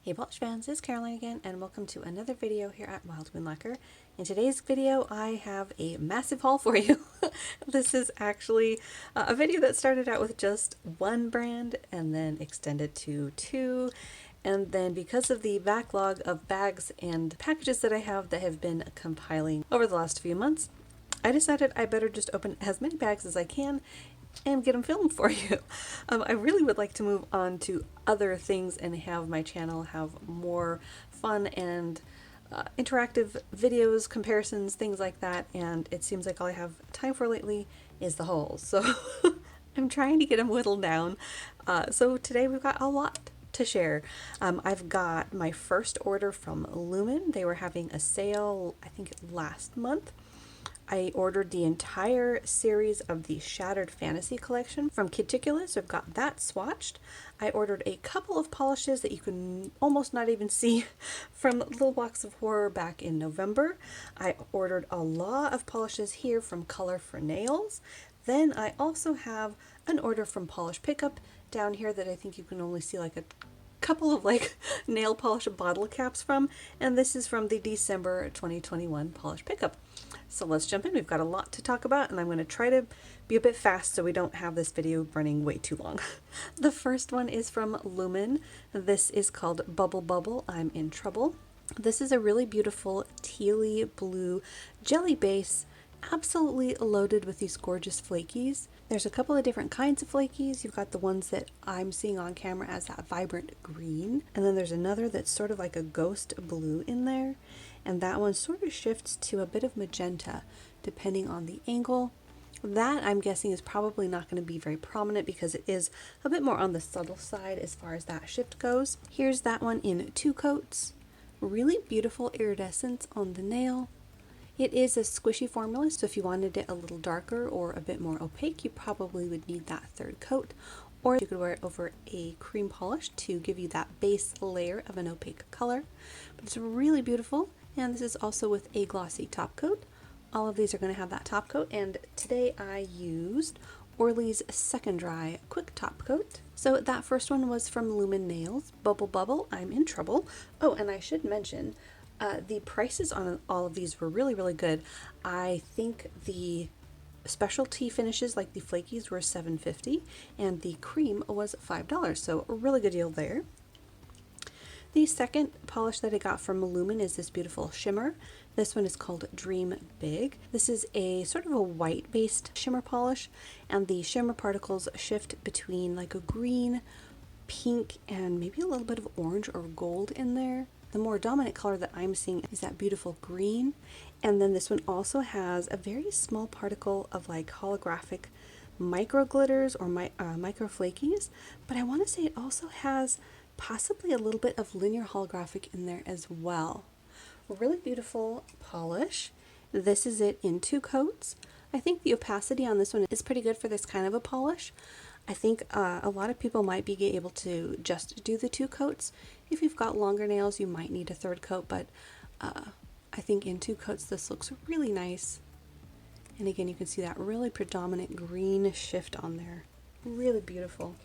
Hey polish fans, it's Caroline again, and welcome to another video here at Wild Wind Lacquer. In today's video, I have a massive haul for you. This is actually a video that started out with just one brand and then extended to two. And then because of the backlog of bags and packages that I have that have been compiling over the last few months, I decided I better just open as many bags as I can and get them filmed for you. I really would like to move on to other things and have my channel have more fun and interactive videos, comparisons, things like that, and it seems like all I have time for lately is the hauls. So I'm trying to get them whittled down. So today we've got a lot to share. I've got my first order from Lumen. They were having a sale, I think last month. I ordered the entire series of the Shattered Fantasy collection from Cuticula, so I've got that swatched. I ordered a couple of polishes that you can almost not even see from Little Box of Horror back in November. I ordered a lot of polishes here from Color4Nails. Then I also have an order from Polish Pickup down here that I think you can only see like a couple of like nail polish bottle caps from, and this is from the December 2021 Polish Pickup. So let's jump in. We've got a lot to talk about, and I'm going to try to be a bit fast so we don't have this video running way too long. The first one is from Lumen. This is called Bubble Bubble, I'm in Trouble. This is a really beautiful tealy blue jelly base, absolutely loaded with these gorgeous flakies. There's a couple of different kinds of flakies. You've got the ones that I'm seeing on camera as that vibrant green, and then there's another that's sort of like a ghost blue in there, and that one sort of shifts to a bit of magenta depending on the angle. That I'm guessing is probably not going to be very prominent because it is a bit more on the subtle side as far as that shift goes. Here's that one in two coats. Really beautiful iridescence on the nail. It is a squishy formula, so if you wanted it a little darker or a bit more opaque, you probably would need that third coat, or you could wear it over a cream polish to give you that base layer of an opaque color. But it's really beautiful, and this is also with a glossy top coat. All of these are going to have that top coat, and today I used Orly's Second Dry Quick Top Coat. So that first one was from Lumen Nails, Bubble Bubble, I'm in Trouble. Oh, and I should mention, the prices on all of these were really, really good. I think the specialty finishes like the flakies were $7.50 and the cream was $5, so a really good deal there. The second polish that I got from Lumen is this beautiful shimmer. This one is called Dream Big. This is a sort of a white based shimmer polish, and the shimmer particles shift between like a green, pink, and maybe a little bit of orange or gold in there. The more dominant color that I'm seeing is that beautiful green, and then this one also has a very small particle of like holographic micro glitters or micro flakies, but I want to say it also has possibly a little bit of linear holographic in there as well. Really beautiful polish. This is it in two coats. I think the opacity on this one is pretty good for this kind of a polish. I think a lot of people might be able to just do the two coats. If you've got longer nails, you might need a third coat, but I think in two coats this looks really nice. And again, you can see that really predominant green shift on there. Really beautiful.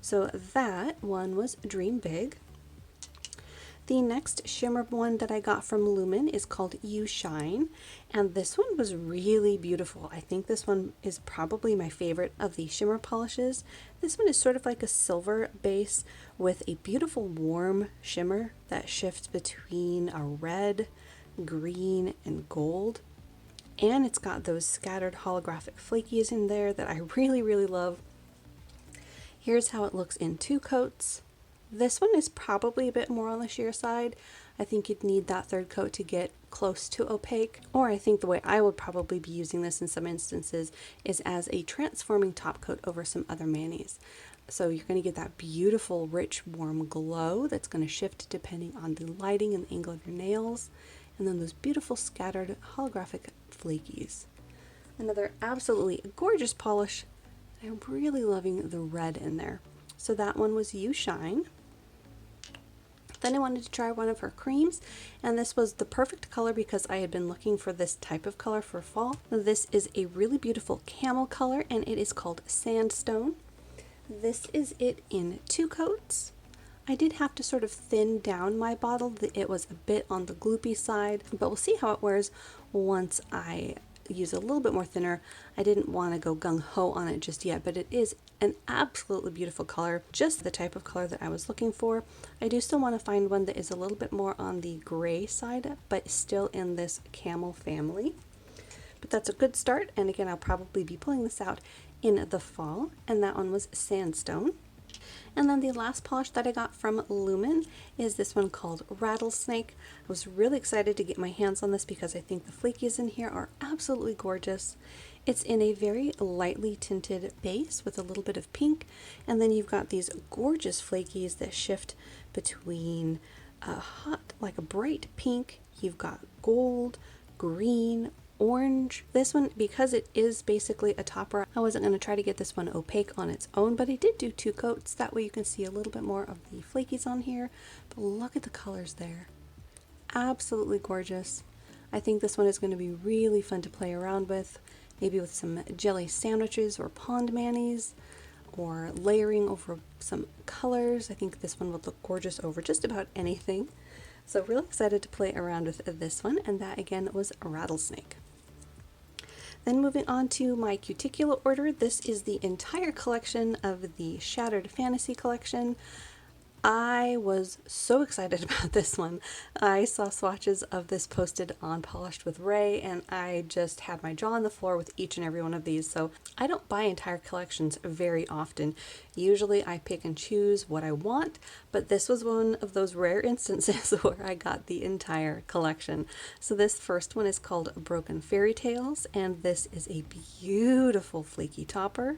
So that one was Dream Big. The next shimmer one that I got from Lumen is called You Shine, and this one was really beautiful. I think this one is probably my favorite of the shimmer polishes. This one is sort of like a silver base with a beautiful warm shimmer that shifts between a red, green, and gold. And it's got those scattered holographic flakies in there that I really, really love. Here's how it looks in two coats. This one is probably a bit more on the sheer side. I think you'd need that third coat to get close to opaque, or I think the way I would probably be using this in some instances is as a transforming top coat over some other manis. So you're going to get that beautiful, rich, warm glow that's going to shift depending on the lighting and the angle of your nails, and then those beautiful scattered holographic flakies. Another absolutely gorgeous polish. I'm really loving the red in there. So that one was You Shine. Then I wanted to try one of her creams, and this was the perfect color because I had been looking for this type of color for fall. This is a really beautiful camel color, and it is called Sandstone. This is it in two coats. I did have to sort of thin down my bottle. It was a bit on the gloopy side, but we'll see how it wears once I use a little bit more thinner. I didn't want to go gung-ho on it just yet, but it is an absolutely beautiful color, just the type of color that I was looking for. I do still want to find one that is a little bit more on the gray side, but still in this camel family. But that's a good start, and again, I'll probably be pulling this out in the fall, and that one was Sandstone. And then the last polish that I got from Lumen is this one called Rattlesnake. I was really excited to get my hands on this because I think the flakies in here are absolutely gorgeous. It's in a very lightly tinted base with a little bit of pink, and then you've got these gorgeous flakies that shift between like a bright pink, you've got gold, green, orange. This one, because it is basically a topper, I wasn't going to try to get this one opaque on its own, but I did do 2 coats. That way you can see a little bit more of the flakies on here. But look at the colors there. Absolutely gorgeous. I think this one is going to be really fun to play around with, maybe with some jelly sandwiches or pond manis, or layering over some colors. I think this one would look gorgeous over just about anything. So really excited to play around with this one, and that again was Rattlesnake. Then moving on to my Cuticula order, this is the entire collection of the Shattered Fantasy collection. I was so excited about this one. I saw swatches of this posted on Polished with Ray, and I just had my jaw on the floor with each and every one of these. So I don't buy entire collections very often. Usually I pick and choose what I want, but this was one of those rare instances where I got the entire collection. So this first one is called Broken Fairy Tales, and this is a beautiful flaky topper.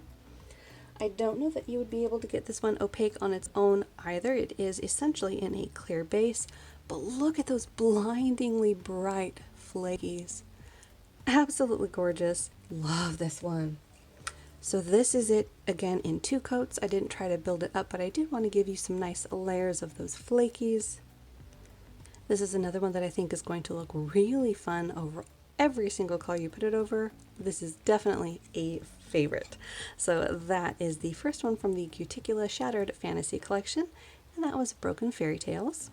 I don't know that you would be able to get this one opaque on its own either. It is essentially in a clear base, but look at those blindingly bright flakies. Absolutely gorgeous. Love this one. So this is it again in 2 coats. I didn't try to build it up, but I did want to give you some nice layers of those flakies. This is another one that I think is going to look really fun over every single color you put it over. This is definitely a favorite. So that is the first one from the Cuticula Shattered Fantasy collection, and that was Broken Fairy Tales.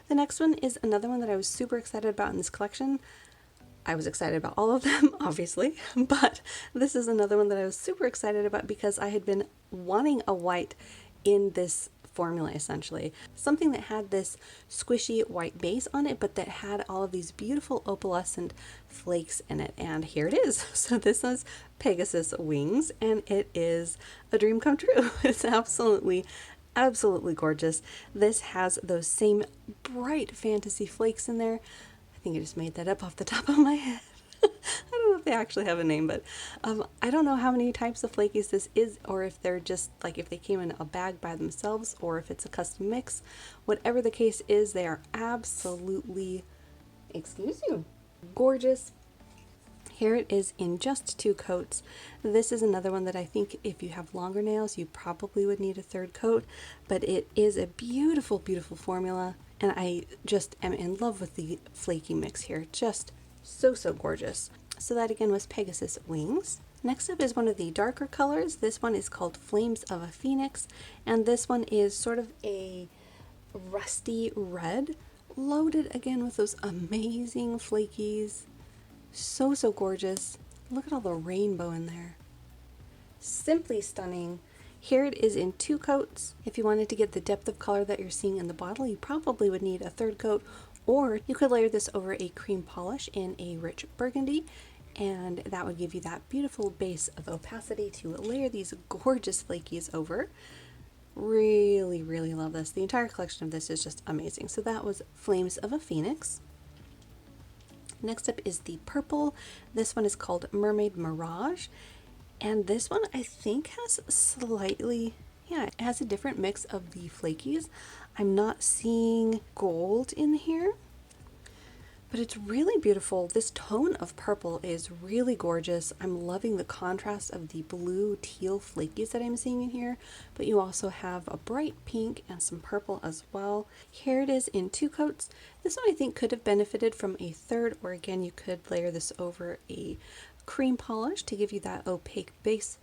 The next one is another one that I was super excited about in this collection. I was excited about all of them, obviously, but this is another one that I was super excited about because I had been wanting a white in this formula, essentially. Something that had this squishy white base on it, but that had all of these beautiful opalescent flakes in it, and here it is. So this is Pegasus Wings, and it is a dream come true. It's absolutely gorgeous. This has those same bright fantasy flakes in there. I think I just made that up off the top of my head. I don't know if they actually have a name, but I don't know how many types of flakies this is, or if they're just like if they came in a bag by themselves, or if it's a custom mix. Whatever the case is, they are absolutely, excuse you, gorgeous. Here it is in just 2 coats. This is another one that I think if you have longer nails, you probably would need a 3rd coat, but it is a beautiful, beautiful formula, and I just am in love with the flaky mix here. Just so gorgeous. So that again was Pegasus Wings. Next up is one of the darker colors. This one is called Flames of a Phoenix, and this one is sort of a rusty red, loaded again with those amazing flakies. So gorgeous. Look at all the rainbow in there. Simply stunning. Here it is in 2 coats. If you wanted to get the depth of color that you're seeing in the bottle, you probably would need a 3rd coat, or you could layer this over a cream polish in a rich burgundy, and that would give you that beautiful base of opacity to layer these gorgeous flakies over. Really love this. The entire collection of this is just amazing. So that was Flames of a Phoenix. Next up is the purple. This one is called Mermaid Mirage, and this one I think has slightly, it has a different mix of the flakies. I'm not seeing gold in here, but it's really beautiful. This tone of purple is really gorgeous. I'm loving the contrast of the blue teal flakies that I'm seeing in here, but you also have a bright pink and some purple as well. Here it is in 2 coats. This one I think could have benefited from a 3rd, or again you could layer this over a cream polish to give you that opaque base,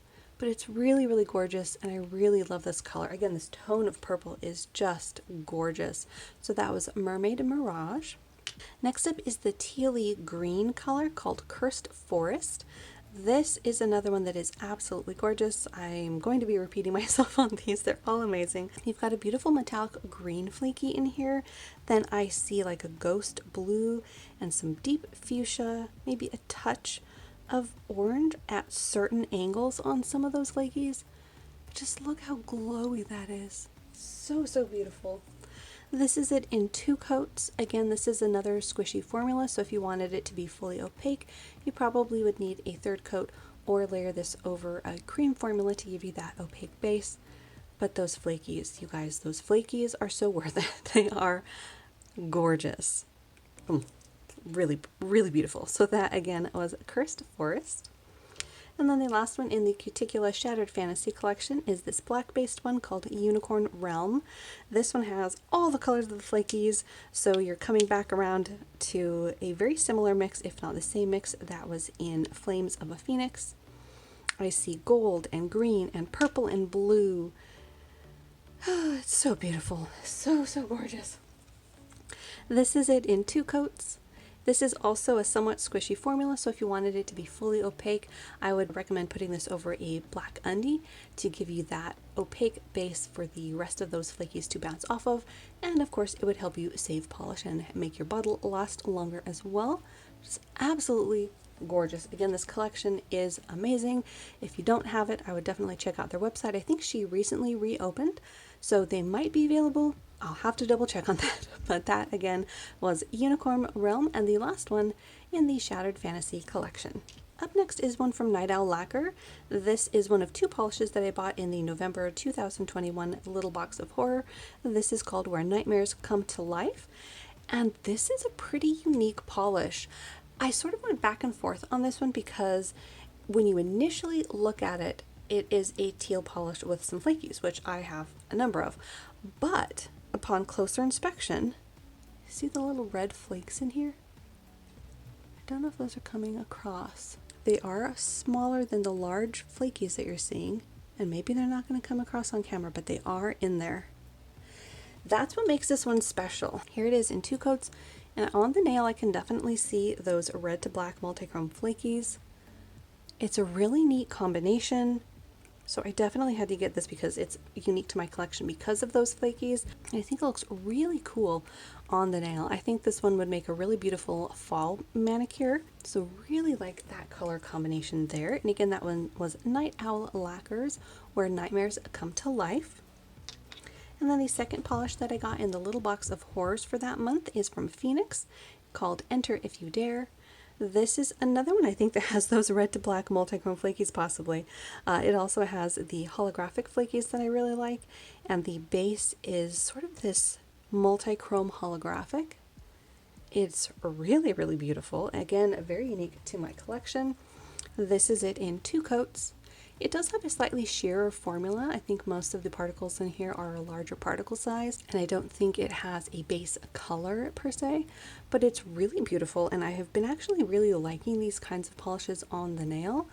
but it's really, really gorgeous, and I really love this color. Again, this tone of purple is just gorgeous. So that was Mermaid Mirage. Next up is the tealy green color called Cursed Forest. This is another one that is absolutely gorgeous. I'm going to be repeating myself on these. They're all amazing. You've got a beautiful metallic green flaky in here. Then I see like a ghost blue and some deep fuchsia, maybe a touch of orange at certain angles on some of those flakies. Just look how glowy that is. So, so beautiful. This is it in 2 coats. Again, this is another squishy formula, so if you wanted it to be fully opaque, you probably would need a 3rd coat or layer this over a cream formula to give you that opaque base. But those flakies, you guys, those flakies are so worth it. They are gorgeous. Really, really beautiful. So that again was Cursed Forest. And then the last one in the Cuticula Shattered Fantasy collection is this black-based one called Unicorn Realm. This one has all the colors of the flakies, so you're coming back around to a very similar mix, if not the same mix, that was in Flames of a Phoenix. I see gold and green and purple and blue. Oh, it's so beautiful. So, so gorgeous. This is it in 2 coats. This is also a somewhat squishy formula, so if you wanted it to be fully opaque, I would recommend putting this over a black undie to give you that opaque base for the rest of those flakies to bounce off of, and of course it would help you save polish and make your bottle last longer as well. Just absolutely gorgeous. Again, this collection is amazing. If you don't have it, I would definitely check out their website. I think she recently reopened, so they might be available. I'll have to double check on that, but that again was Unicorn Realm, and the last one in the Shattered Fantasy collection. Up next is one from Night Owl Lacquer. This is one of 2 polishes that I bought in the November 2021 Little Box of Horror. This is called Where Nightmares Come to Life, and this is a pretty unique polish. I sort of went back and forth on this one because when you initially look at it, it is a teal polish with some flakies, which I have a number of, but upon closer inspection, see the little red flakes in here? I don't know if those are coming across. They are smaller than the large flakies that you're seeing, and maybe they're not going to come across on camera, but they are in there. That's what makes this one special. Here it is in 2 coats, and on the nail I can definitely see those red to black multichrome flakies. It's a really neat combination. So I definitely had to get this because it's unique to my collection because of those flakies. And I think it looks really cool on the nail. I think this one would make a really beautiful fall manicure. So really like that color combination there. And again, that one was Night Owl Lacquer's Where Nightmares Come to Life. And then the second polish that I got in the Little Box of Horrors for that month is from Phoenix, called Enter If You Dare. This is another one I think that has those red to black multichrome flakies possibly. It also has the holographic flakies that I really like, and the base is sort of this multichrome holographic. It's really, really beautiful. Again, very unique to my collection. This is it in 2 coats. It does have a slightly sheerer formula. I think most of the particles in here are a larger particle size, and I don't think it has a base color per se, but it's really beautiful, and I have been actually really liking these kinds of polishes on the nail.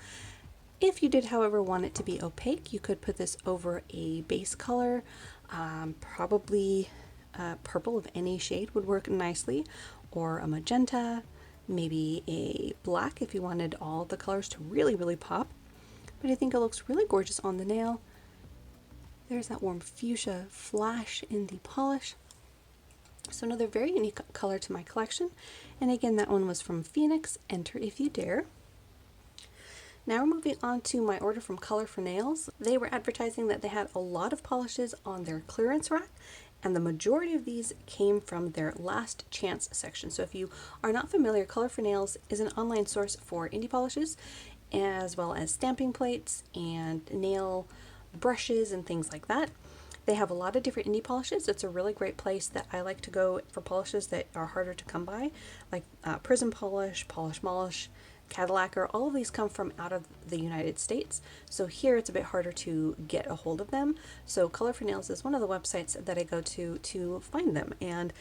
If you did, however, want it to be opaque, you could put this over a base color. Probably purple of any shade would work nicely, or a magenta, maybe a black if you wanted all the colors to really, really pop. But I think it looks really gorgeous on the nail. There's that warm fuchsia flash in the polish. So another very unique color to my collection. And again, that one was from Phoenix, Enter If You Dare. Now we're moving on to my order from Color4Nails. They were advertising that they had a lot of polishes on their clearance rack, and the majority of these came from their last chance section. So if you are not familiar, Color4Nails is an online source for indie polishes, as well as stamping plates and nail brushes and things like that. They have a lot of different indie polishes. It's a really great place that I like to go for polishes that are harder to come by, like Prism Polish, Polish Molish, Lacquer. All of these come from out of the United States, so here it's a bit harder to get a hold of them. So Color4Nails is one of the websites that I go to find them, and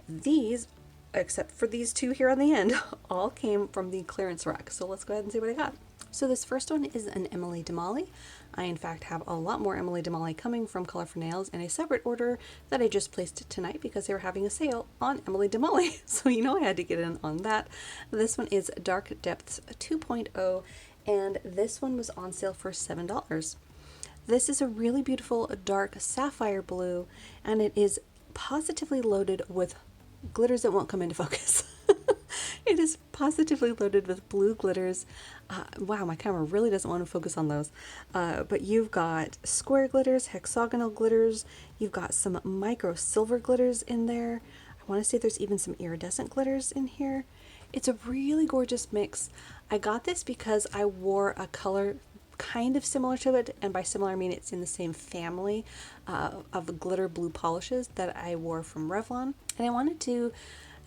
these, except for these 2 here on the end, all came from the clearance rack. So let's go ahead and see what I got. So this first one is an Emily Damali. I in fact have a lot more Emily Damali coming from Color4Nails in a separate order that I just placed tonight because they were having a sale on Emily Damali. So you know I had to get in on that. This one is Dark Depths 2.0 and this one was on sale for $7. This is a really beautiful dark sapphire blue and it is positively loaded with glitters that won't come into focus. It is positively loaded with blue glitters. Wow, my camera really doesn't want to focus on those. But you've got square glitters, hexagonal glitters, you've got some micro silver glitters in there. I want to say there's even some iridescent glitters in here. It's a really gorgeous mix. I got this because I wore a color kind of similar to it, and by similar I mean it's in the same family of glitter blue polishes that I wore from Revlon, and I wanted to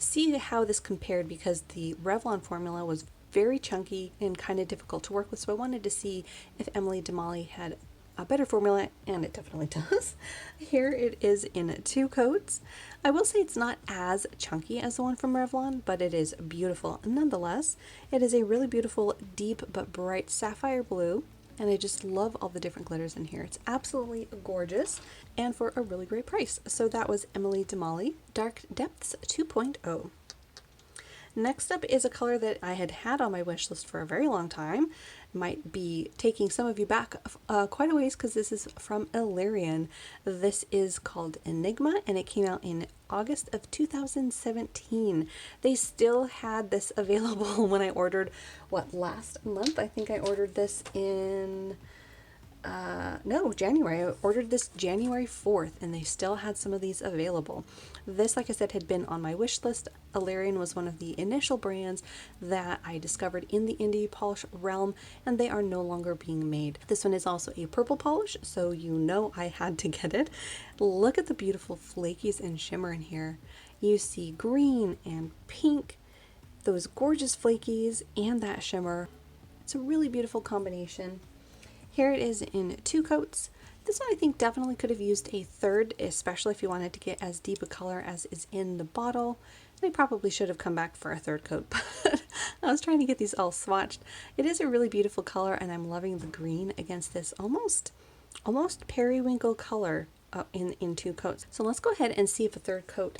see how this compared because the Revlon formula was very chunky and kind of difficult to work with, so I wanted to see if Emily Damali had a better formula, and it definitely does. Here it is in 2 coats. I will say it's not as chunky as the one from Revlon, but it is beautiful nonetheless. It is a really beautiful deep but bright sapphire blue, and I just love all the different glitters in here. It's absolutely gorgeous and for a really great price. So that was Emily Damali, Dark Depths 2.0. Next up is a color that I had had on my wish list for a very long time. Might be taking some of you back quite a ways because this is from Illyrian. This is called Enigma and it came out in August of 2017. They still had this available when I ordered, last month? I think I ordered this in January. I ordered this January 4th and they still had some of these available. This, like I said, had been on my wish list. Illyrian was one of the initial brands that I discovered in the indie polish realm, and they are no longer being made. This one is also a purple polish, so you know I had to get it. Look at the beautiful flakies and shimmer in here. You see green and pink, those gorgeous flakies and that shimmer. It's a really beautiful combination. Here it is in 2 coats. This one I think definitely could have used a third, especially if you wanted to get as deep a color as is in the bottle. They probably should have come back for a 3rd coat, but I was trying to get these all swatched. It is a really beautiful color and I'm loving the green against this almost periwinkle color in 2 coats. So let's go ahead and see if a 3rd coat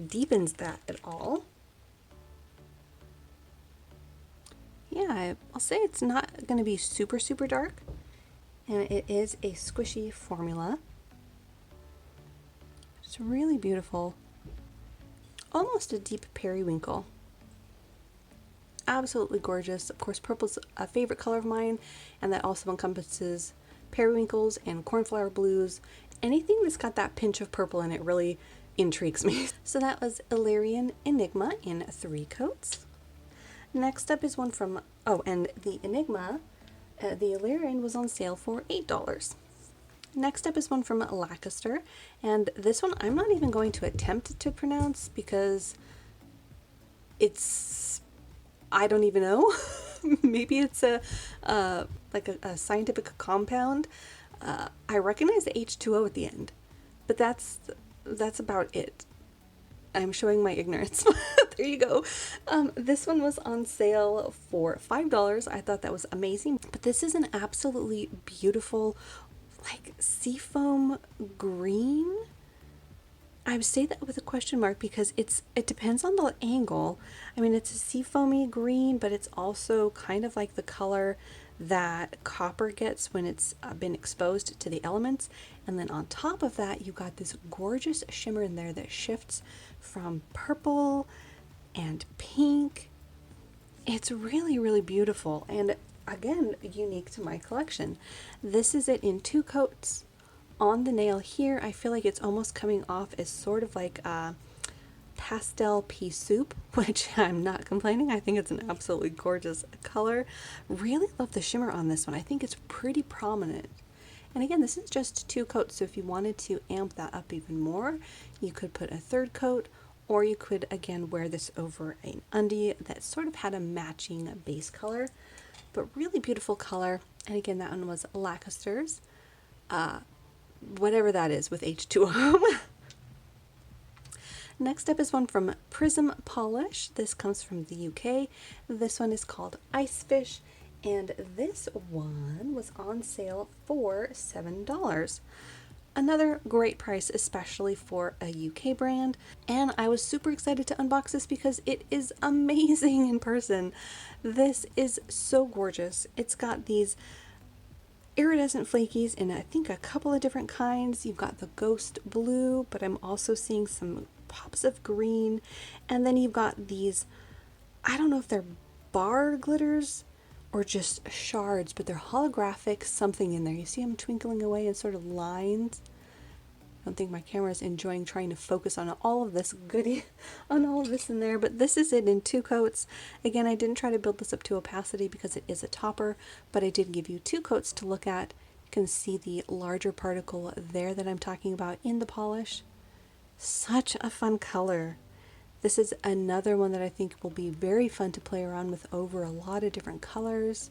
deepens that at all. Yeah, I'll say it's not going to be super dark. And it is a squishy formula. It's really beautiful. Almost a deep periwinkle. Absolutely gorgeous. Of course, purple's a favorite color of mine, and that also encompasses periwinkles and cornflower blues. Anything that's got that pinch of purple in it really intrigues me. So that was Illyrian Enigma in 3 coats. Next up is one from, and the Enigma, the Illyrian was on sale for $8. Next up is one from Lacquer, and this one I'm not even going to attempt to pronounce because I don't even know. Maybe it's like a scientific compound. I recognize the H2O at the end, but that's about it. I'm showing my ignorance. There you go. This one was on sale for $5. I thought that was amazing. But this is an absolutely beautiful, like seafoam green. I would say that with a question mark because it depends on the angle. I mean, it's a seafoamy green, but it's also kind of like the color that copper gets when it's been exposed to the elements. And then on top of that, you've got this gorgeous shimmer in there that shifts from purple and pink. It's really beautiful and again unique to my collection. This is it in 2 coats. On the nail here, I feel like it's almost coming off as sort of like a pastel pea soup, which I'm not complaining. I think it's an absolutely gorgeous color. Really love the shimmer on this one. I think it's pretty prominent. And again, this is just 2 coats, so if you wanted to amp that up even more, you could put a 3rd coat, or you could again wear this over an undie that sort of had a matching base color, but really beautiful color. And again, that one was Lacquer's, whatever that is with H2O. Next up is one from Prism Polish. This comes from the UK. This one is called Ice Fish, and this one was on sale for $7. Another great price, especially for a UK brand. And I was super excited to unbox this because it is amazing in person. This is so gorgeous. It's got these iridescent flakies in I think a couple of different kinds. You've got the ghost blue, but I'm also seeing some pops of green. And then you've got these, I don't know if they're bar glitters or just shards, but they're holographic something in there. You see them twinkling away in sort of lines. I don't think my camera is enjoying trying to focus on all of this goodie, on all of this in there, but this is it in 2 coats. Again, I didn't try to build this up to opacity because it is a topper, but I did give you 2 coats to look at. You can see the larger particle there that I'm talking about in the polish. Such a fun color. This is another one that I think will be very fun to play around with over a lot of different colors.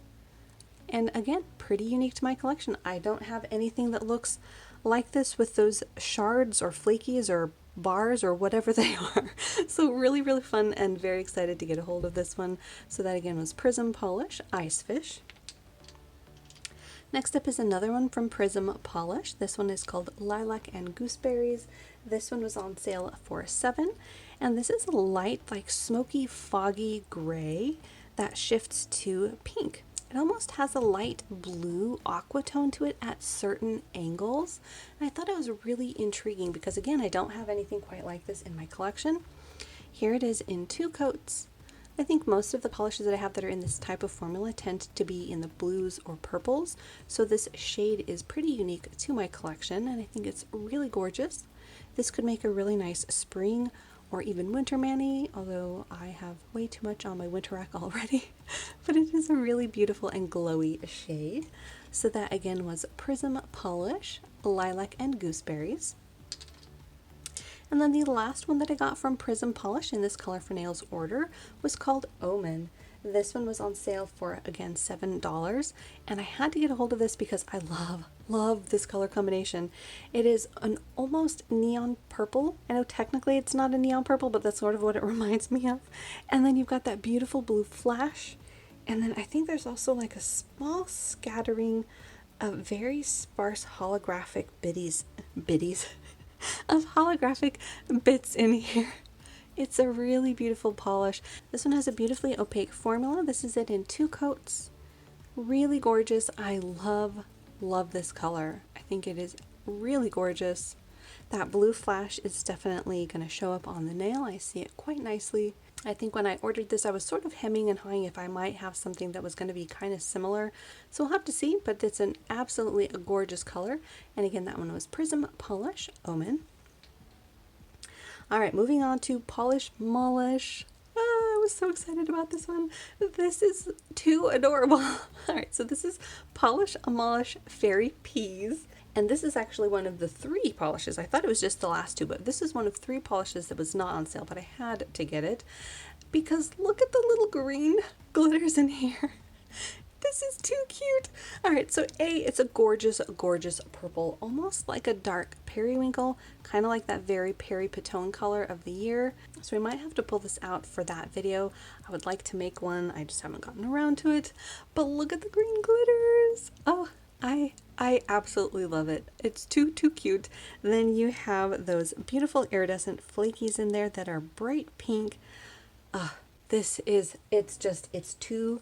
And again, pretty unique to my collection. I don't have anything that looks like this with those shards or flakies or bars or whatever they are. So really, really fun and very excited to get a hold of this one. So that again was Prism Polish Icefish. Next up is another one from Prism Polish. This one is called Lilac and Gooseberries. This one was on sale for $7. And this is a light, like smoky, foggy gray that shifts to pink. It almost has a light blue aqua tone to it at certain angles. And I thought it was really intriguing because again, I don't have anything quite like this in my collection. Here it is in 2 coats. I think most of the polishes that I have that are in this type of formula tend to be in the blues or purples. So this shade is pretty unique to my collection and I think it's really gorgeous. This could make a really nice spring or even winter mani, although I have way too much on my winter rack already. But it is a really beautiful and glowy shade. So that again was Prism Polish, Lilac and Gooseberries. And then the last one that I got from Prism Polish in this Color4Nails order was called Omen. This one was on sale for, again, $7, and I had to get a hold of this because I love this color combination. It is an almost neon purple. I know technically it's not a neon purple, but that's sort of what it reminds me of. And then you've got that beautiful blue flash, and then I think there's also like a small scattering of very sparse holographic biddies of holographic bits in here. It's a really beautiful polish. This one has a beautifully opaque formula. This is it in 2 coats. Really gorgeous. I love this color. I think it is really gorgeous. That blue flash is definitely going to show up on the nail. I see it quite nicely. I think when I ordered this, I was sort of hemming and hawing if I might have something that was going to be kind of similar. So we'll have to see, but it's an absolutely a gorgeous color. And again, that one was Prism Polish Omen. All right, moving on to Polish Molish. I was so excited about this one. This is too adorable. All right, so this is Polish Molish Fairy Peas. And this is actually one of the 3 polishes. I thought it was just the last 2, but this is one of 3 polishes that was not on sale, but I had to get it because look at the little green glitters in here. This is too cute. All right, so it's a gorgeous, gorgeous purple, almost like a dark periwinkle, kind of like that very Peri Patone color of the year. So we might have to pull this out for that video. I would like to make one. I just haven't gotten around to it. But look at the green glitters. Oh, I absolutely love it. It's too cute. Then you have those beautiful iridescent flakies in there that are bright pink. It's too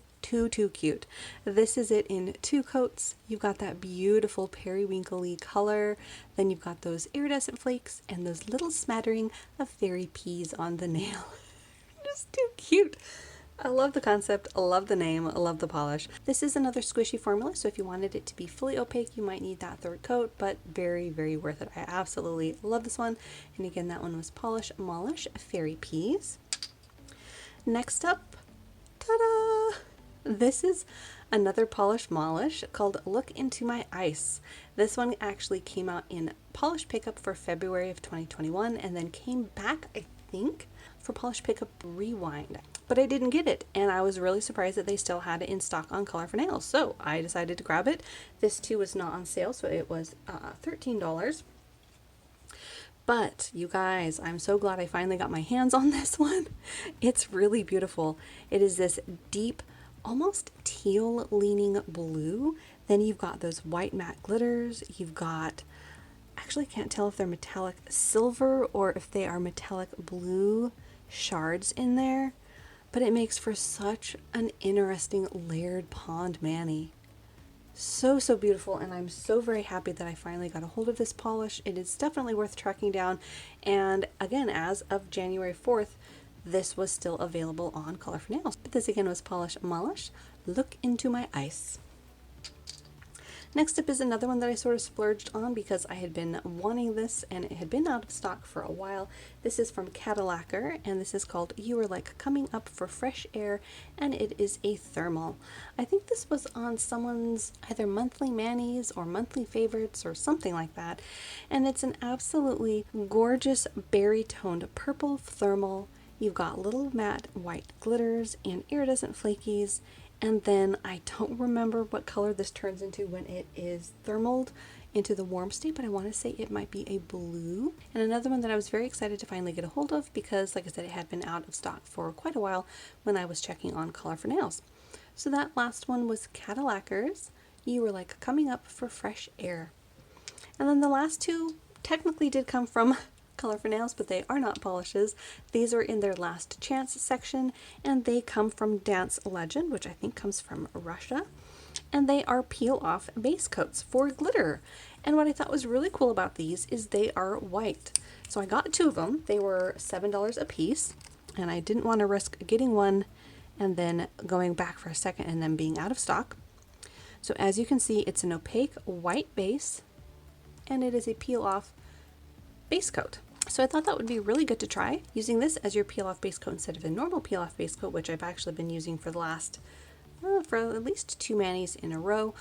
cute. This is it in 2 coats. You've got that beautiful periwinkly color. Then you've got those iridescent flakes and those little smattering of fairy peas on the nail. Just too cute. I love the concept, I love the name, I love the polish. This is another squishy formula, so if you wanted it to be fully opaque, you might need that 3rd coat, but very, very worth it. I absolutely love this one. And again, that one was Polish Molish Fairy Peas. Next up, ta-da! This is another Polish Molish called Look Into My Ice. This one actually came out in Polish Pickup for February of 2021 and then came back, I think, for Polish Pickup Rewind. But I didn't get it, and I was really surprised that they still had it in stock on Color4Nails, so I decided to grab it. This too was not on sale, so it was $13. But you guys, I'm so glad I finally got my hands on this one. It's really beautiful. It is this deep almost teal leaning blue. Then you've got those white matte glitters. You've got, actually can't tell if they're metallic silver or if they are metallic blue shards in there, but it makes for such an interesting layered pond mani. So, so beautiful, and I'm so very happy that I finally got a hold of this polish. It is definitely worth tracking down, and again, as of January 4th, this was still available on Color4Nails. But this again was polish Molish, Look Into My Ice. Next up is another one that I sort of splurged on because I had been wanting this and it had been out of stock for a while. This is from Lacquer, and this is called You Are Like Coming Up for Fresh Air, and it is a thermal. I think this was on someone's either monthly manis or monthly favorites or something like that, and it's an absolutely gorgeous berry toned purple thermal. You've got little matte white glitters and iridescent flakies. And then I don't remember what color this turns into when it is thermaled into the warm state, but I want to say it might be a blue. And another one that I was very excited to finally get a hold of because, like I said, it had been out of stock for quite a while when I was checking on Color4Nails. So that last one was Lacquer's You Were Like Coming Up for Fresh Air. And then the last two technically did come from Color4Nails, but they are not polishes. These are in their last chance section, and they come from Dance Legend, which I think comes from Russia, and they are peel off base coats for glitter. And what I thought was really cool about these is they are white. So I got two of them. They were $7 a piece, and I didn't want to risk getting one and then going back for a second and then being out of stock. So as you can see, it's an opaque white base, and it is a peel off base coat. So I thought that would be really good to try, using this as your peel off base coat instead of a normal peel off base coat, which I've actually been using for the last, for at least 2 manis in a row.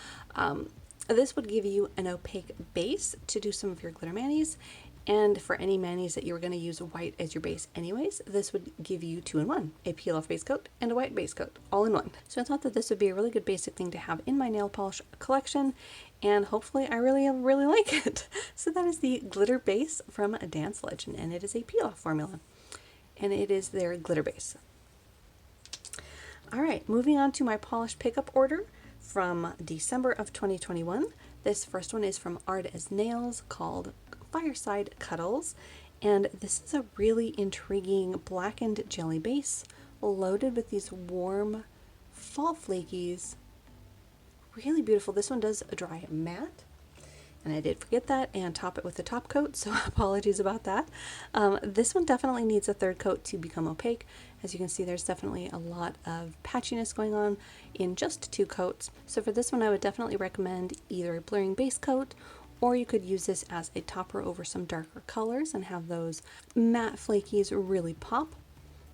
This would give you an opaque base to do some of your glitter manis, and for any manis that you were going to use white as your base anyways, this would give you 2-in-1, a peel off base coat and a white base coat, all in one. So I thought that this would be a really good basic thing to have in my nail polish collection, and hopefully I really like it. So that is the glitter base from Dance Legend, and it is a peel off formula, and it is their glitter base. Alright, moving on to my polish pickup order from December of 2021. This first one is from Art as Nails, called Fireside Cuddles, and this is a really intriguing blackened jelly base loaded with these warm fall flakies. Really beautiful. This one does a dry matte, and I did forget that, and top it with a top coat, so apologies about that. This one definitely needs a third coat to become opaque. As you can see, there's definitely a lot of patchiness going on in just 2 coats. So for this one, I would definitely recommend either a blurring base coat, or you could use this as a topper over some darker colors and have those matte flakies really pop.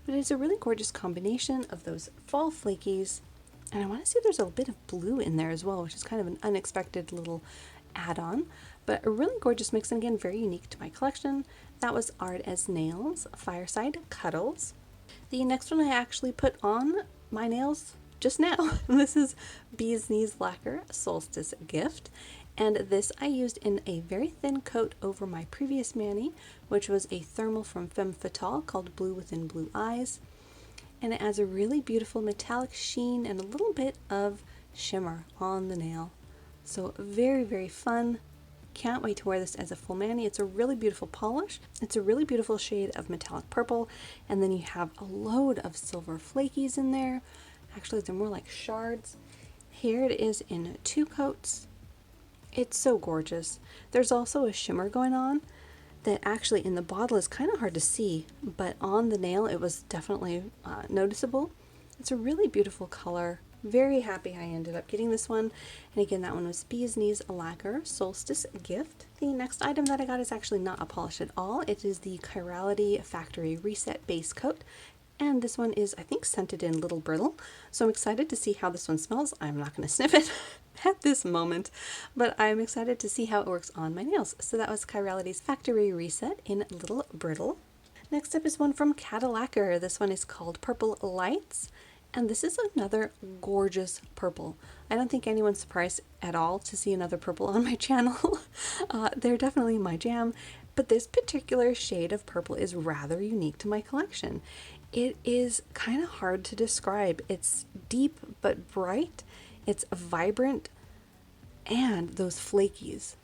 But it's a really gorgeous combination of those fall flakies, and I want to see if there's a bit of blue in there as well, which is kind of an unexpected little add-on, but a really gorgeous mix, and again, very unique to my collection. That was Art as Nails, Fireside Cuddles. The next one I actually put on my nails just now. This is Bee's Knees Lacquer, Solstice Gift, and this I used in a very thin coat over my previous mani, which was a thermal from Femme Fatale called Blue Within Blue Eyes, and it has a really beautiful metallic sheen and a little bit of shimmer on the nail. So very fun. Can't wait to wear this as a full mani. It's a really beautiful polish. It's a really beautiful shade of metallic purple, and then you have a load of silver flakies in there. Actually, they're more like shards. Here it is in 2 coats. It's so gorgeous. There's also a shimmer going on that actually in the bottle is kind of hard to see, but on the nail it was definitely noticeable. It's a really beautiful color. Very happy I ended up getting this one. And again, that one was Bee's Knees Lacquer, Solstice Gift. The next item that I got is actually not a polish at all. It is the Chirality Factory Reset Base Coat. And this one is, I think, scented in Little Brittle. So I'm excited to see how this one smells. I'm not going to sniff it at this moment, but I'm excited to see how it works on my nails. So that was Chirality's Factory Reset in Little Brittle. Next up is one from Lacquer. This one is called Purple Lights. And this is another gorgeous purple. I don't think anyone's surprised at all to see another purple on my channel. They're definitely my jam. But this particular shade of purple is rather unique to my collection. It is kind of hard to describe. It's deep but bright, it's vibrant, and those flakies.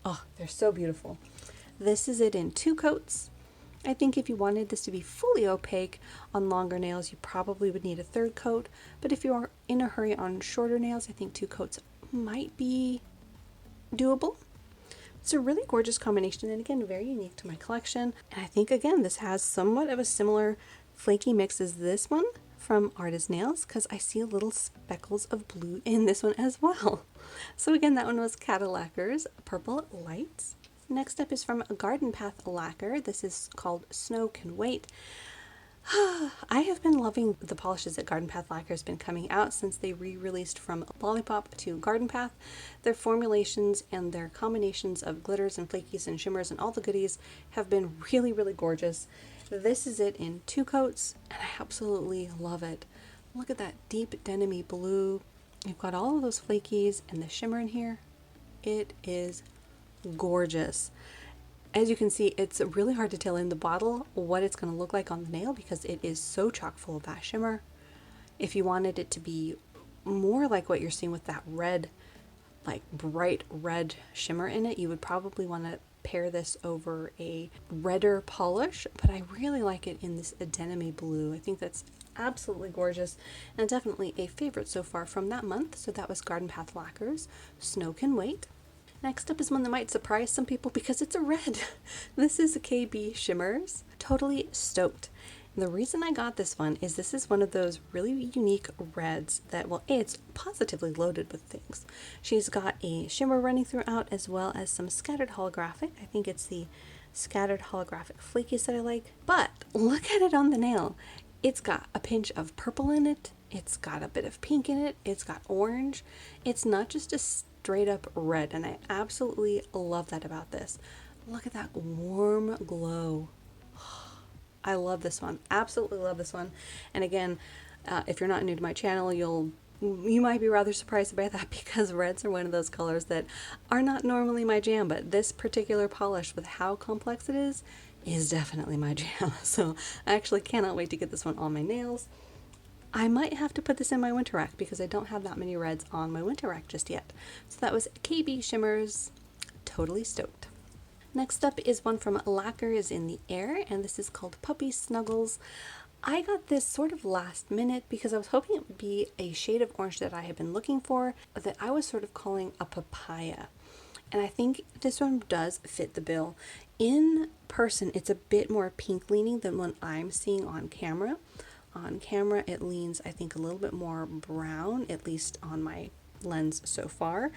Oh, they're so beautiful. This is it in 2 coats. I think if you wanted this to be fully opaque on longer nails, you probably would need a 3rd coat. But if you're in a hurry on shorter nails, I think 2 coats might be doable. It's a really gorgeous combination, and again, very unique to my collection. And I think, again, this has somewhat of a similar flaky mix as this one from Artist Nails, because I see little speckles of blue in this one as well. So again, that one was Cadillacquer's Purple Lights. Next up is from Garden Path Lacquer. This is called Snow Can Wait. I have been loving the polishes that Garden Path Lacquer has been coming out since they re-released from Lollipop to Garden Path. Their formulations and their combinations of glitters and flakies and shimmers and all the goodies have been really, really gorgeous. This is it in 2 coats, and I absolutely love it. Look at that deep denim-y blue. You've got all of those flakies and the shimmer in here. It is gorgeous. As you can see, it's really hard to tell in the bottle what it's going to look like on the nail because it is so chock full of that shimmer. If you wanted it to be more like what you're seeing with that red, like bright red shimmer in it, you would probably want to pair this over a redder polish, but I really like it in this denim-y blue. I think that's absolutely gorgeous and definitely a favorite so far from that month. So that was Garden Path Lacquer's Snow Can Wait. Next up is one that might surprise some people because it's a red. This is a KB Shimmers. Totally stoked. And the reason I got this one is this is one of those really unique reds that, well, it's positively loaded with things. She's got a shimmer running throughout as well as some scattered holographic. I think it's the scattered holographic flakies that I like. But look at it on the nail. It's got a pinch of purple in it. It's got a bit of pink in it. It's got orange. It's not just a straight up red, and I absolutely love that about this. Look at that warm glow. I love this one. Absolutely love this one. And again, if you're not new to my channel, you might be rather surprised by that because reds are one of those colors that are not normally my jam, but this particular polish with how complex it is definitely my jam. So I actually cannot wait to get this one on my nails. I might have to put this in my winter rack because I don't have that many reds on my winter rack just yet. So that was KB Shimmers. Totally stoked. Next up is one from Lacquer is in the Air, and this is called Puppy Snuggles. I got this sort of last minute because I was hoping it would be a shade of orange that I had been looking for, that I was sort of calling a papaya. And I think this one does fit the bill. In person, it's a bit more pink leaning than what I'm seeing on camera. On camera, it leans, I think, a little bit more brown, at least on my lens so far.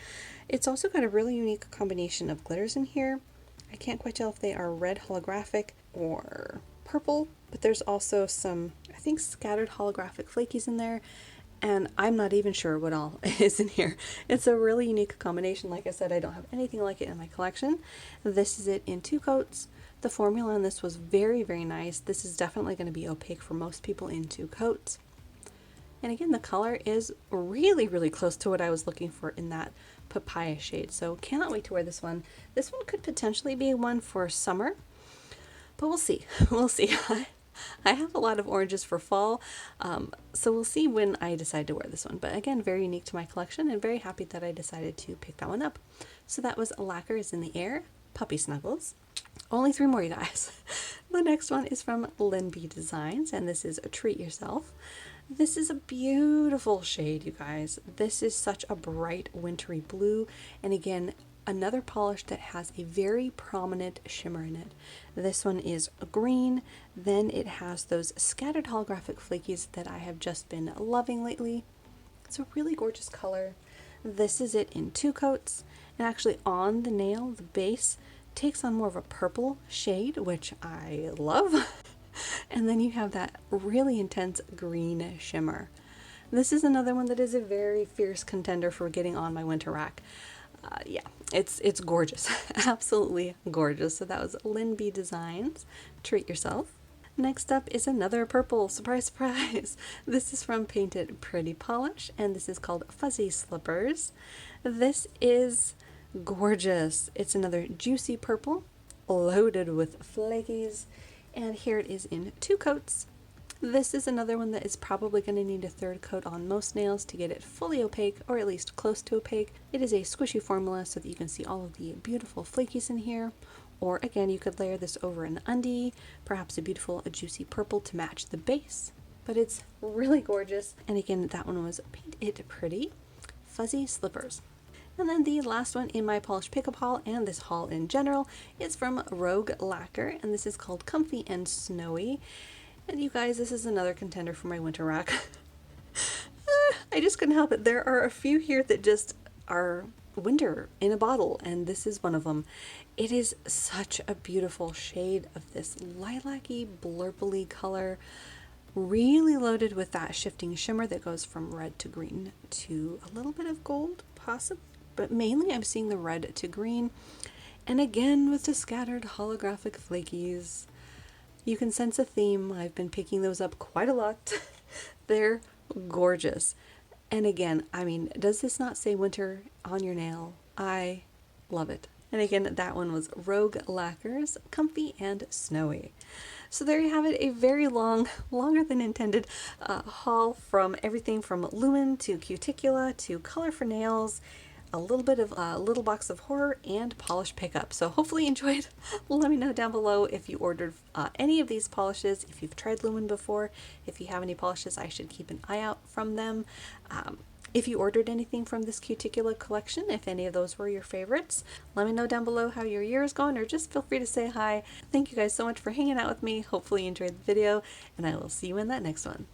It's also got a really unique combination of glitters in here. I can't quite tell if they are red holographic or purple, but there's also some, I think, scattered holographic flakies in there, and I'm not even sure what all is in here. It's a really unique combination. Like I said, I don't have anything like it in my collection. This is it in 2 coats. The formula on this was very, very nice. This is definitely going to be opaque for most people in 2 coats. And again, the color is really, really close to what I was looking for in that papaya shade. So cannot wait to wear this one. This one could potentially be one for summer, but we'll see. We'll see. I have a lot of oranges for fall, so we'll see when I decide to wear this one. But again, very unique to my collection and very happy that I decided to pick that one up. So that was Lacquer is in the Air, Puppy Snuggles. Only 3 more, you guys. The next one is from Linby Designs, and this is Treat Yourself. This is a beautiful shade, you guys. This is such a bright wintry blue, and again, another polish that has a very prominent shimmer in it. This one is green, then it has those scattered holographic flakies that I have just been loving lately. It's a really gorgeous color. This is it in 2 coats, and actually on the nail, the base takes on more of a purple shade, which I love. And then you have that really intense green shimmer. This is another one that is a very fierce contender for getting on my winter rack. Yeah, it's gorgeous. Absolutely gorgeous. So that was Linby Designs, Treat Yourself. Next up is another purple. Surprise, surprise. This is from Painted Pretty Polish, and this is called Fuzzy Slippers. This is gorgeous. It's another juicy purple, loaded with flakies, and here it is in 2 coats. This is another one that is probably going to need a 3rd coat on most nails to get it fully opaque, or at least close to opaque. It is a squishy formula so that you can see all of the beautiful flakies in here. Or again, you could layer this over an undie, perhaps a beautiful juicy purple to match the base. But it's really gorgeous. And again, that one was Paint It Pretty, Fuzzy Slippers. And then the last one in my polish pickup haul, and this haul in general, is from Rogue Lacquer, and this is called Comfy and Snowy. And you guys, this is another contender for my winter rack. I just couldn't help it. There are a few here that just are winter in a bottle, and this is one of them. It is such a beautiful shade of this lilac-y, blurply color, really loaded with that shifting shimmer that goes from red to green to a little bit of gold, possibly, but mainly I'm seeing the red to green, and again with the scattered holographic flakies. You can sense a theme. I've been picking those up quite a lot. They're gorgeous. And again, I mean, does this not say winter on your nail? I love it. And again, that one was Rogue Lacquer's Comfy and Snowy. So there you have it, a very long, longer than intended haul from everything from Lumen to Cuticula to Color4Nails, a little bit of a little box of horror, and polish pickup. So hopefully you enjoyed. Let me know down below if you ordered any of these polishes, if you've tried Lumen before, if you have any polishes I should keep an eye out from them. If you ordered anything from this Cuticula collection, if any of those were your favorites, let me know down below how your year is going, or just feel free to say hi. Thank you guys so much for hanging out with me. Hopefully you enjoyed the video, and I will see you in that next one.